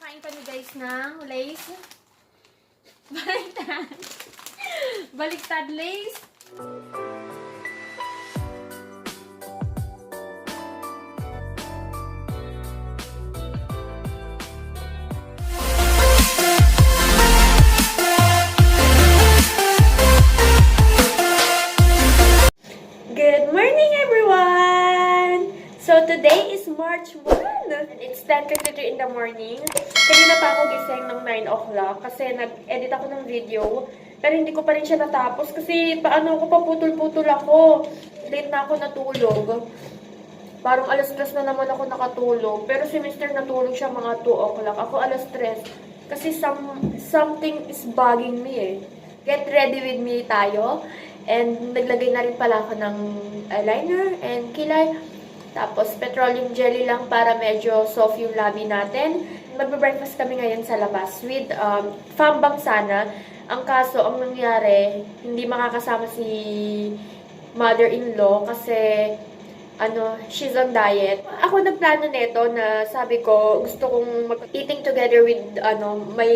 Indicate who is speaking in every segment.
Speaker 1: Kakain kami guys ng Lays. Baliktad. Baliktad Lays. Good morning everyone! So today is March 1. It's 10:53 in the morning. Kanina pa ako gising ng 9 o'clock kasi nag-edit ako ng video. Pero hindi ko pa rin siya natapos kasi paano ako paputol-putol ako. Late na ako natulog. Parang alas 3 na naman ako nakatulog. Pero si Mr. natulog siya mga 2 o'clock. Ako alas 3. Kasi something is bugging me eh. Get ready with me tayo. And naglagay na rin pala ako ng eyeliner and kilay. Tapos petroleum jelly lang para medyo soft yung labi natin. Magbe-breakfast kami ngayon sa labas with fambang sana. Ang kaso, ang nangyari, hindi makakasama si mother-in-law kasi she's on diet. Ako nagplano nito na sabi ko, gusto kong eating together with my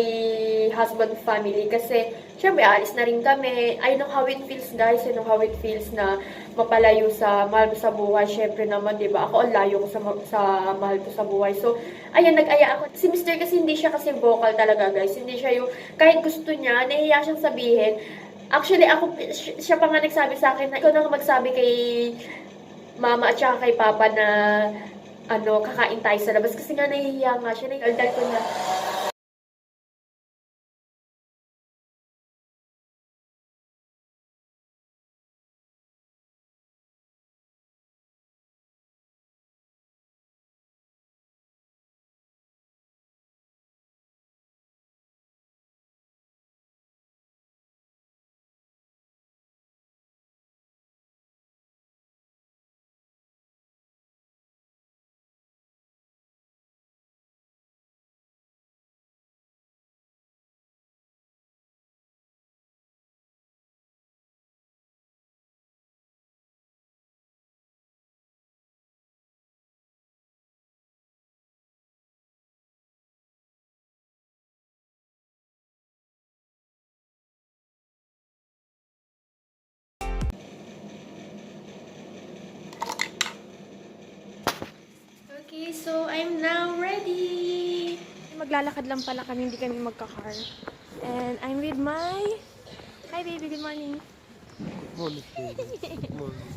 Speaker 1: husband family kasi syempre alis na rin kami. I know how it feels guys, I know how it feels na mapalayo sa mahal ko sa buhay. Syempre naman, 'di ba? Ako ang layo ko sa mahal ko sa buhay. So, ayan, nag-aya ako. Si Mr. kasi hindi siya kasi vocal talaga, guys. Hindi siya yung kahit gusto niya, nahihiya siyang sabihin. Actually, siya pa nga nagsabi sa akin na ikaw na magsabi kay mama at saka kay papa na kakain tayo sa labas kasi nga nahihiya nga siya. Nagdal ko na. Okay, so I'm now ready. Maglalakad lang pala kami, hindi kami magka-car. And I'm with my... Hi baby, good morning.
Speaker 2: Morning, baby. Good morning.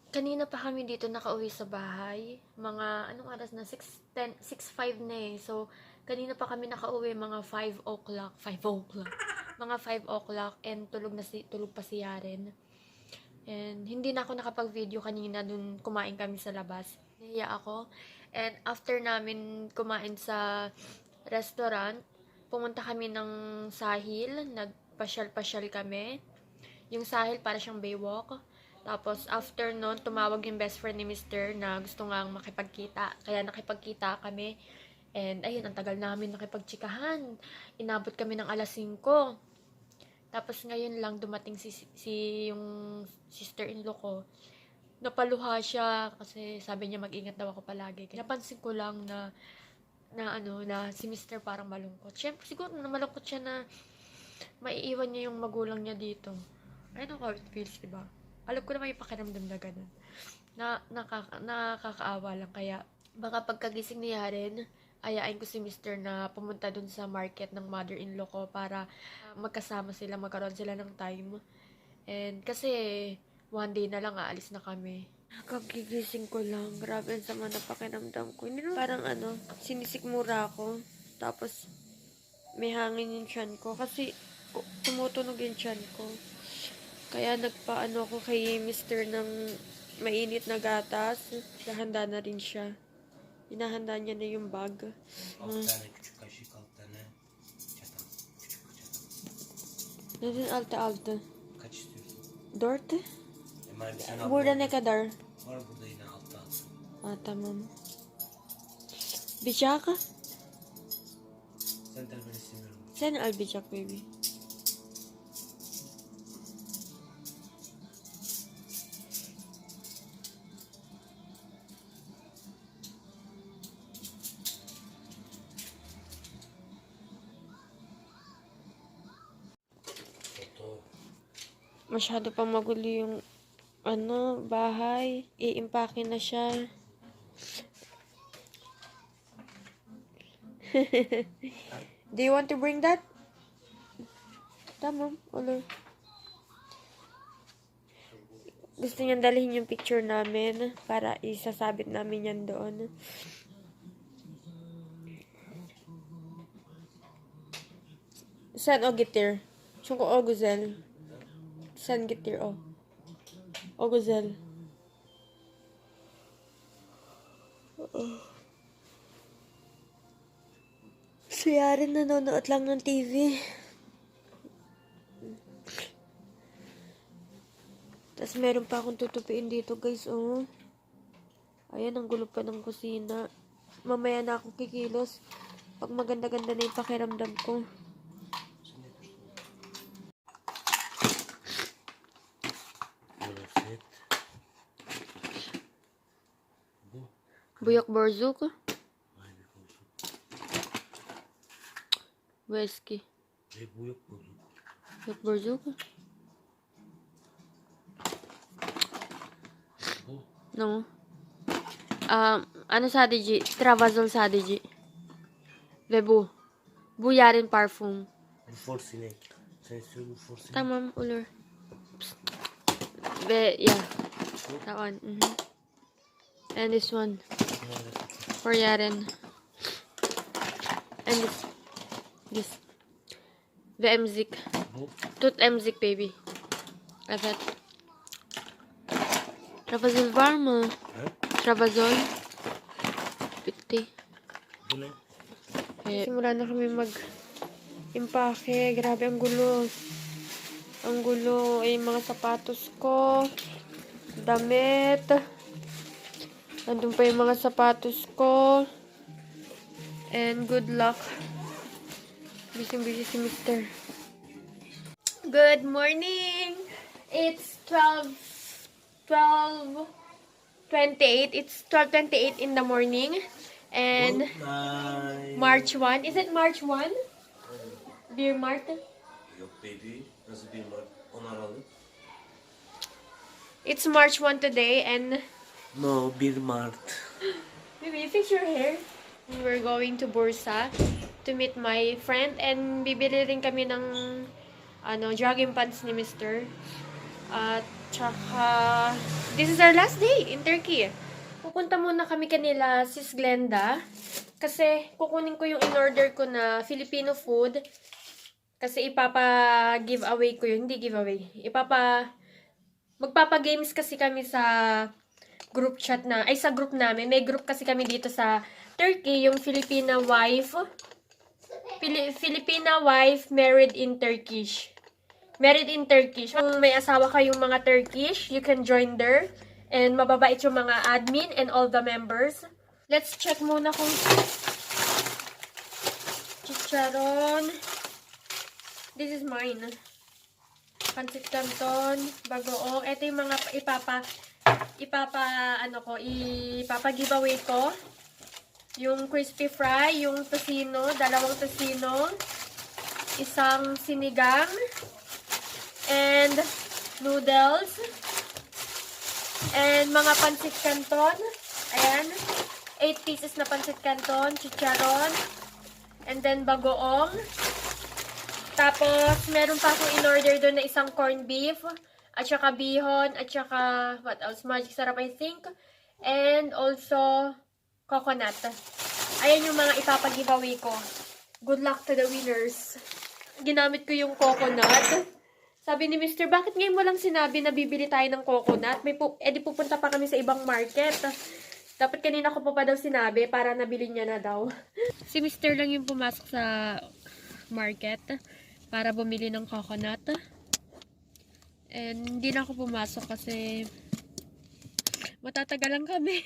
Speaker 1: Kanina pa kami dito nakauwi sa bahay. Mga, anong oras na? 6:10, 6:05 na eh. So, kanina pa kami nakauwi mga 5 o'clock. 5 o'clock. Mga 5 o'clock and tulog pa si Yaren. And hindi na ako nakapag-video kanina dun kumain kami sa labas. Nahiya ako. And after namin kumain sa restaurant, pumunta kami ng Sahil. Nagpasyal-pasyal kami. Yung Sahil para siyang Baywalk. Tapos, after nun, tumawag yung best friend ni Mr. na gusto ngang makipagkita. Kaya nakipagkita kami. And, ayun, ang tagal namin nakipagtsikahan. Inabot kami ng alas 5. Tapos, ngayon lang dumating yung sister-in-law ko. Napaluha siya kasi sabi niya mag-ingat daw ako palagi. Napansin ko lang na si Mr. parang malungkot. Siyempre, siguro na malungkot siya na maiiwan niya yung magulang niya dito. I know how it feels, diba? Alam ko na may pakiramdam na ganun. Nakakaawa lang. Kaya, baka pagkagising ni Yaren, ayain ko si Mr. na pumunta dun sa market ng mother-in-law ko para magkasama sila, magkaroon sila ng time. And kasi, one day na lang aalis na kami. Kagigising ko lang. Grabe ang sama na pakiramdam ko. Hindi naman parang sinisikmura ako. Tapos, may hangin yung tiyan ko. Kasi, tumutunog yung tiyan ko. Kaya nagpaano ako kay Mr. ng mainit na gatas. Nahanda na rin siya. Hinahanda niya na yung bag.
Speaker 2: 6 tane küçük kaşık, 6 tane çatal. Küçük çatal.
Speaker 1: Nandun alta-alta.
Speaker 2: Kaç istiyorsun?
Speaker 1: 4?
Speaker 2: Sen al.
Speaker 1: Burada ne kadar?
Speaker 2: Var burada yine altta.
Speaker 1: Tamam. Bıçak?
Speaker 2: Sen terbiyeni istemiyorum.
Speaker 1: Sen al bıçak baby.
Speaker 2: Toto.
Speaker 1: Masyado pang magulo yung bahay. Iimpake na siya. Do you want to bring that? Tamam, ulo. Gusto niyan dalhin yung picture namin para isasabit namin yan doon. Sen o getir. Çünkü o güzel. Sen getir o. O güzel. Si Yaren nanonood lang ng TV. Tapos meron pa akong tutupiin dito guys, oh. Ayan, ang gulo pa ng kusina. Mamaya na ako kikilos. Pag maganda-ganda na yung pakiramdam ko.
Speaker 2: Burası. Bu.
Speaker 1: Buyak borzuk.
Speaker 2: Aynı olsun.
Speaker 1: Whisky.
Speaker 2: Bu yok bu.
Speaker 1: Buyak borzuk.
Speaker 2: Bu.
Speaker 1: No. Ano sadece? Travazol sadece. Ve bu. Bu Yaren parfum.
Speaker 2: Bu for sinek. Sen istiyorsun bu for sinek.
Speaker 1: Tamam, olur. Ve, yeah. That one. And this one. For Yaren. And this. Ve emzik.
Speaker 2: Bu.
Speaker 1: Tut emzik baby. Evet. Travazol var mı?
Speaker 2: He?
Speaker 1: Travazol. Bitti.
Speaker 2: Bu ne?
Speaker 1: Simula na kami mag-impake. Grabe, ang gulo. Ang gulo. Ay, mga sapatos ko. Damit. Nandun pa yung mga sapatos ko. And good luck. Busy-busy si Mr. Good morning! It's 12:28. It's 12:28 in the morning. And
Speaker 2: Night.
Speaker 1: March 1. Is it March 1? Beer Mart?
Speaker 2: Yok baby. Nasıl bir Mart? 10 Aralık.
Speaker 1: It's March 1 today and
Speaker 2: No, 1 Mart.
Speaker 1: maybe fix your hair. We're going to Bursa to meet my friend and bibili rin kami ng jogging pants ni Mr. At tsaka this is our last day in Turkey. Pupunta muna kami kanila Sis Glenda kasi kukunin ko yung in-order ko na Filipino food kasi ipapa-giveaway ko yun. Hindi giveaway. Magpapa-games kasi kami sa group chat sa group namin. May group kasi kami dito sa Turkey, yung Filipina wife married in Turkish. Married in Turkish. Kung may asawa kayong mga Turkish, you can join there. And mababait yung mga admin and all the members. Let's check muna kung chicharon. This is mine. Pancit Canton, bagoong. Ito yung mga ipapa-giveaway ko. Yung crispy fry, yung tocino, 2 tocino, isang sinigang, and noodles, and mga pancit canton. Ayan. 8 pieces na pancit canton, chicharon, and then bagoong. Tapos, meron pa akong in-order doon na isang corned beef, at saka bihon, at saka, what else? Magic sarap, I think. And also, coconut. Ayan yung mga ipapag-giveaway ko. Good luck to the winners. Ginamit ko yung coconut. Sabi ni Mr., bakit ngayon mo lang sinabi na bibili tayo ng coconut? Di pupunta pa kami sa ibang market. Dapat kanina ko pa daw sinabi para nabili niya na daw. Si Mr. lang yung pumasok sa market para bumili ng coconut. And hindi na ako pumasok kasi matatagalan kami.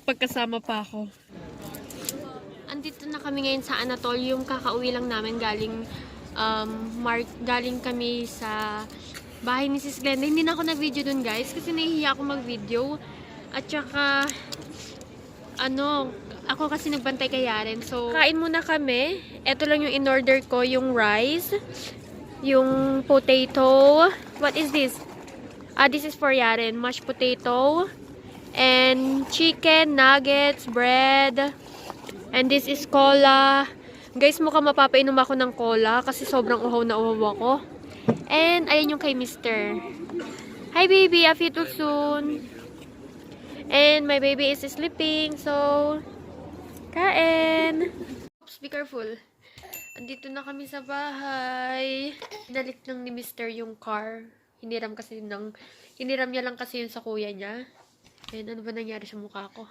Speaker 1: Pagkasama pa ako. Andito na kami ngayon sa Anatol. Yung kakauwi lang namin galing kami sa bahay ni Sis Glenda. Hindi na ako nag-video dun, guys, kasi nahihiya ako mag-video. At saka ako kasi nagbantay kay Yaren. So, kain muna kami. Ito lang yung in-order ko, yung rice, yung potato. What is this? This is for Yaren. Mashed potato, and chicken, nuggets, bread, and this is cola. Guys, mukhang mapapainom ako ng cola kasi sobrang uhaw na uhaw ako. And, ayan yung kay Mr. Hi, baby. I'll feed you soon. And my baby is sleeping, so kain. Oops, be careful. Andito na kami sa bahay. Pinalik lang ni Mr. yung car. Hiniram niya lang kasi yun sa kuya niya. And ano ba nangyari sa mukha ko?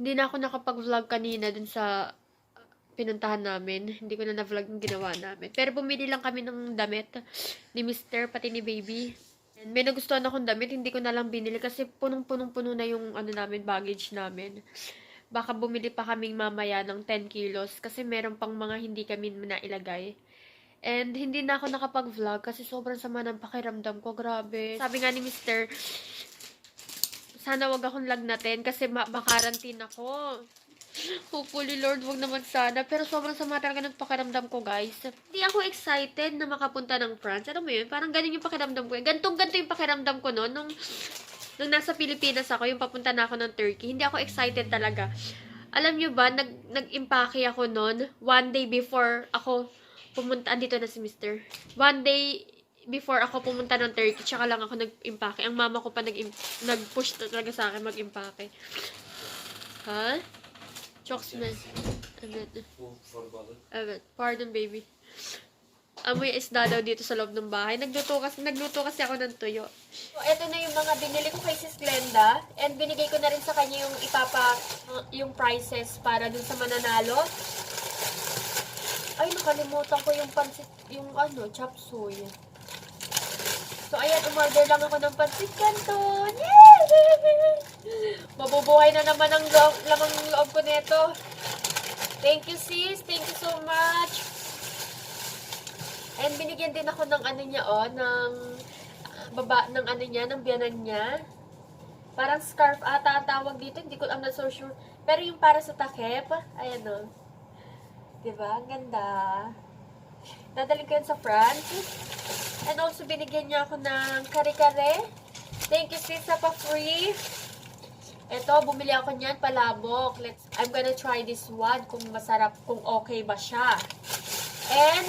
Speaker 1: Hindi na ako nakapag-vlog kanina dun sa pinuntahan namin. Hindi ko na na-vlog yung ginawa namin. Pero bumili lang kami ng damit ni Mr. pati ni baby. And may nagustuhan akong damit, hindi ko na lang binili kasi punong-puno na yung namin, baggage namin. Baka bumili pa kaming mamaya ng 10 kilos kasi meron pang mga hindi kami nailagay. And hindi na ako nakapag-vlog kasi sobrang sama ng pakiramdam ko. Grabe. Sabi nga ni Mr., sana wag akong lagnatin kasi makarantin ako. Hopefully, Lord, wag naman sana. Pero sobrang sama talaga ng pakiramdam ko, guys. Hindi ako excited na makapunta ng France. Alam mo yun? Parang ganun yung pakiramdam ko. Ganto yung pakiramdam ko noon. Nung nasa Pilipinas ako, yung papunta na ako ng Turkey. Hindi ako excited talaga. Alam nyo ba, nag-impake ako noon. One day before ako pumunta. Andito na si Mr. One day before ako pumunta ng Turkey, tsaka lang ako nag-impake. Ang mama ko pa nag-push talaga sa akin mag-impake. Ha? Chokes man. Evet. Pardon, baby. Amoy isda daw dito sa loob ng bahay. Nagluto kasi ako ng tuyo. So, eto na yung mga binili ko kay Sis Glenda. And binigay ko na rin sa kanya yung prices para dun sa mananalo. Ay, nakalimutan ko yung pansit, chop suey. So, ayan, umorder lang ako ng pancit canton. Yay! Mabubuhay na naman ang lamang loob ko nito. Thank you, sis. Thank you so much. And binigyan din ako ng ng biyanan niya. Parang scarf ata ang tawag dito. I'm not so sure. Pero yung para sa takip, ayan o. Diba? Ang ganda. Dadalhin ko yan sa France. And also, binigyan niya ako ng kare-kare. Thank you, sis, sa pa-free. Ito, bumili ako niyan, palabok. I'm gonna try this one, kung masarap, kung okay ba siya. And,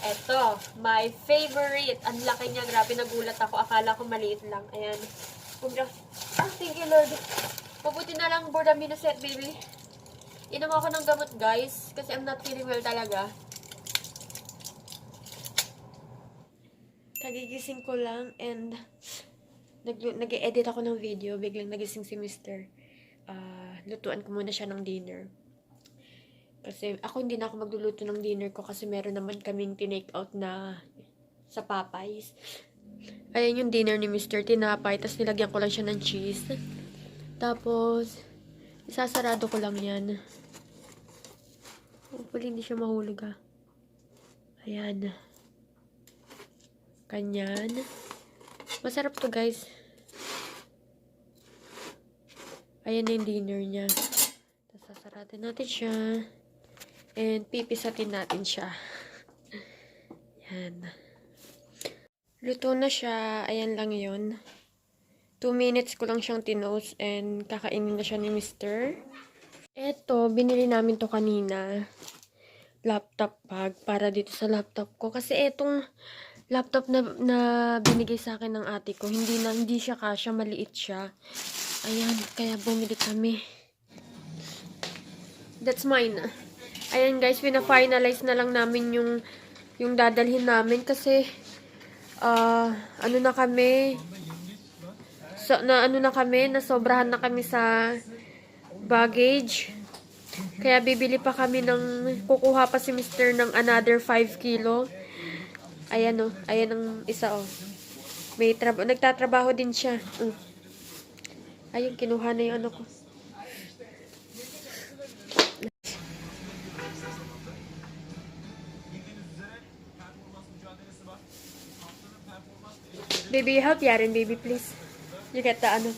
Speaker 1: ito, my favorite. Ang laki niya, grabe, nagulat ako. Akala ko maliit lang. Ayan. Thank you, Lord. Mabuti na lang, Bordaminoset, baby. Inom ako ng gamot, guys, kasi I'm not feeling well talaga. Kagigising ko lang and nag-edit ako ng video. Biglang nagising si Mr. Lutuan ko muna siya ng dinner. Kasi ako hindi na ako magluluto ng dinner ko kasi meron naman kaming tinake out na sa Popeyes. Ayan yung dinner ni Mr. Tinapay. Tapos nilagyan ko lang siya ng cheese. Tapos, isasarado ko lang yan. Hopefully hindi siya mahulog ah. Ayan. Kanyan. Masarap to guys. Ayan na yung dinner niya. Tapos sasarado natin siya. And pipisatin natin siya. Yan. Luto na siya. Ayan lang yun. 2 minutes ko lang siyang tinos and kakainin na siya ni Mr. Eto, binili namin to kanina. Laptop bag para dito sa laptop ko. Kasi etong laptop na binigay sa akin ng ate ko, hindi siya kasya, maliit siya. Ayan, kaya bumili kami. That's mine. Ayan guys, pina-finalize na lang namin yung dadalhin namin kasi ano na kami nasobrahan na kami sa baggage. Kaya bibili pa kami kukuha pa si Mr. ng another 5 kilo. Ayan oh, ayan ang isa oh. Nagtatrabaho din siya. Ayun, kinuha na yung ano ko. Baby, help Yaren, baby, please. You get the ano.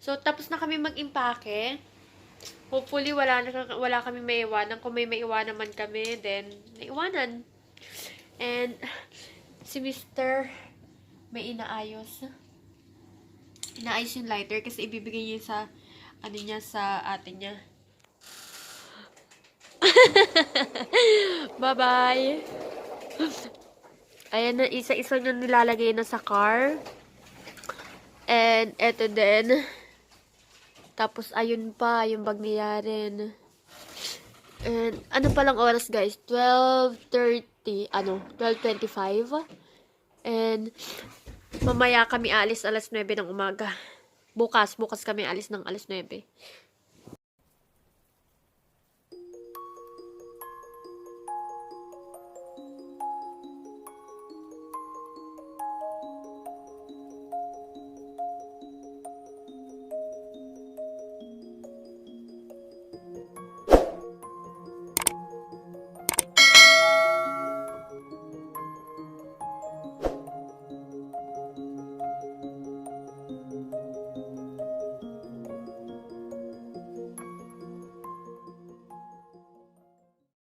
Speaker 1: So, tapos na kami mag-impake. Hopefully, wala kami maiwanan. Kung may maiwanan man kami, then, naiwanan. And, si Mr. may inaayos. Inaayos yung lighter kasi ibibigay niya sa, sa ate niya. Bye-bye! Ayan na, isa-isa niya nilalagay na sa car. And, eto din. Tapos, ayun pa, yung bag ni Yaren. And, ano palang oras, guys? 12:30, 12:25. And, mamaya kami alis alas 9 ng umaga. Bukas kami alis ng alas 9.